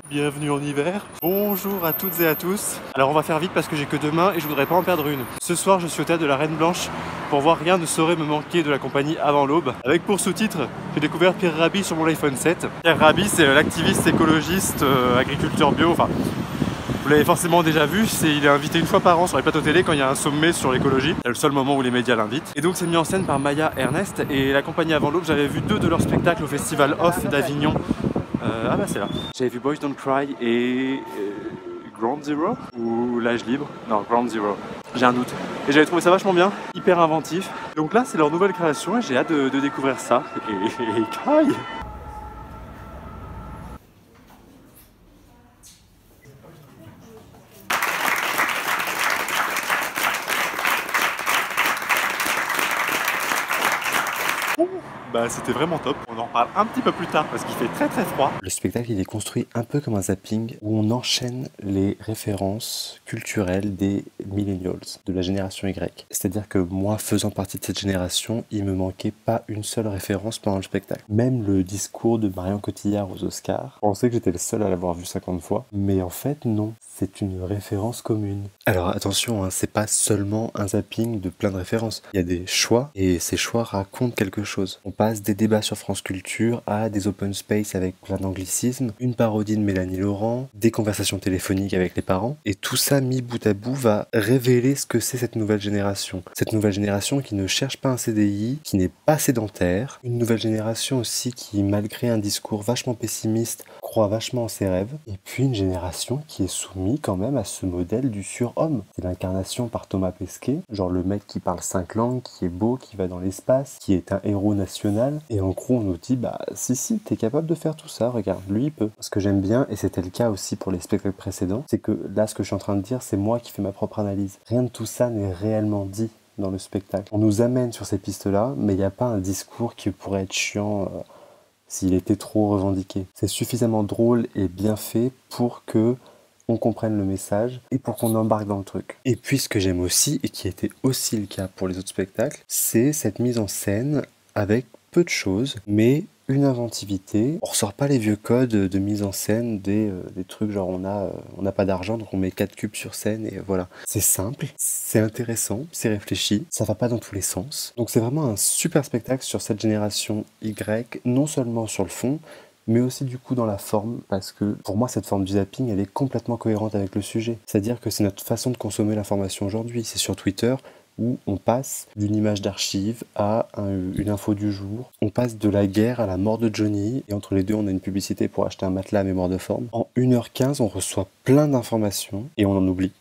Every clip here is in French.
Bienvenue en hiver. Bonjour à toutes et à tous. Alors on va faire vite parce que j'ai que 2 mains et je voudrais pas en perdre une. Ce soir je suis au théâtre de la Reine Blanche pour voir Rien ne saurait me manquer de la compagnie Avant l'Aube. Avec pour sous-titre, j'ai découvert Pierre Rabhi sur mon iPhone 7. Pierre Rabhi c'est l'activiste écologiste, agriculteur bio, enfin... Vous l'avez forcément déjà vu, il est invité une fois par an sur les plateaux télé quand il y a un sommet sur l'écologie. C'est le seul moment où les médias l'invitent. Et donc c'est mis en scène par Maya Ernest et la compagnie Avant l'Aube. J'avais vu 2 de leurs spectacles au festival Off d'Avignon. Ah bah c'est là. J'avais vu Boys Don't Cry et Ground Zero ou L'Âge Libre. Non, Ground Zero. J'ai un doute. Et j'avais trouvé ça vachement bien, hyper inventif. Donc là c'est leur nouvelle création et j'ai hâte de découvrir ça. Et caille. Bah c'était vraiment top, on en parle un petit peu plus tard parce qu'il fait très froid. Le spectacle il est construit un peu comme un zapping où on enchaîne les références culturelles des millennials, de la génération Y. C'est-à-dire que moi faisant partie de cette génération, il me manquait pas une seule référence pendant le spectacle. Même le discours de Marion Cotillard aux Oscars, je pensais que j'étais le seul à l'avoir vu 50 fois, mais en fait non. C'est une référence commune. Alors attention, hein, c'est pas seulement un zapping de plein de références. Il y a des choix et ces choix racontent quelque chose. On passe des débats sur France Culture à des open space avec plein d'anglicismes, une parodie de Mélanie Laurent, des conversations téléphoniques avec les parents. Et tout ça mis bout à bout va révéler ce que c'est cette nouvelle génération. Cette nouvelle génération qui ne cherche pas un CDI, qui n'est pas sédentaire. Une nouvelle génération aussi qui, malgré un discours vachement pessimiste, croit vachement en ses rêves. Et puis une génération qui est soumise quand même à ce modèle du surhomme. C'est l'incarnation par Thomas Pesquet, genre le mec qui parle 5 langues, qui est beau, qui va dans l'espace, qui est un héros national. Et en gros, on nous dit, bah si, t'es capable de faire tout ça, regarde, lui il peut. Ce que j'aime bien, et c'était le cas aussi pour les spectacles précédents, c'est que là, ce que je suis en train de dire, c'est moi qui fais ma propre analyse. Rien de tout ça n'est réellement dit dans le spectacle. On nous amène sur ces pistes-là, mais il n'y a pas un discours qui pourrait être chiant s'il était trop revendiqué. C'est suffisamment drôle et bien fait pour que on comprenne le message et pour qu'on embarque dans le truc. Et puis ce que j'aime aussi, et qui était aussi le cas pour les autres spectacles, c'est cette mise en scène avec peu de choses, mais une inventivité. On ressort pas les vieux codes de mise en scène des trucs genre on n'a pas d'argent donc on met 4 cubes sur scène et voilà. C'est simple, c'est intéressant, c'est réfléchi, ça va pas dans tous les sens. Donc c'est vraiment un super spectacle sur cette génération Y, non seulement sur le fond, mais aussi du coup dans la forme, parce que pour moi cette forme du zapping elle est complètement cohérente avec le sujet. C'est-à-dire que c'est notre façon de consommer l'information aujourd'hui. C'est sur Twitter où on passe d'une image d'archive à une info du jour. On passe de la guerre à la mort de Johnny, et entre les deux on a une publicité pour acheter un matelas à mémoire de forme. En 1h15 on reçoit plein d'informations et on en oublie.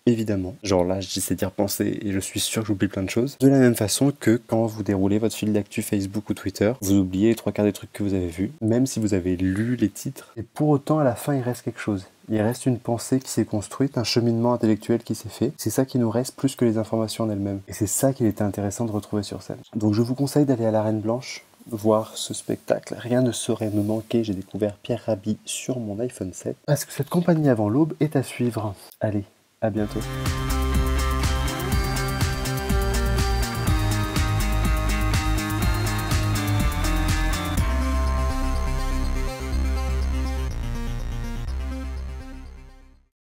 Évidemment, genre là je dis c'est dire penser et je suis sûr que j'oublie plein de choses. De la même façon que quand vous déroulez votre fil d'actu Facebook ou Twitter, vous oubliez les 3/4 des trucs que vous avez vus, même si vous avez lu les titres. Et pour autant à la fin il reste quelque chose. Il reste une pensée qui s'est construite, un cheminement intellectuel qui s'est fait. C'est ça qui nous reste plus que les informations en elles-mêmes. Et c'est ça qu'il était intéressant de retrouver sur scène. Donc je vous conseille d'aller à la Reine Blanche, voir ce spectacle. Rien ne saurait me manquer. J'ai découvert Pierre Rabhi sur mon iPhone 7. Parce que cette compagnie Avant l'Aube est à suivre. Allez. À bientôt.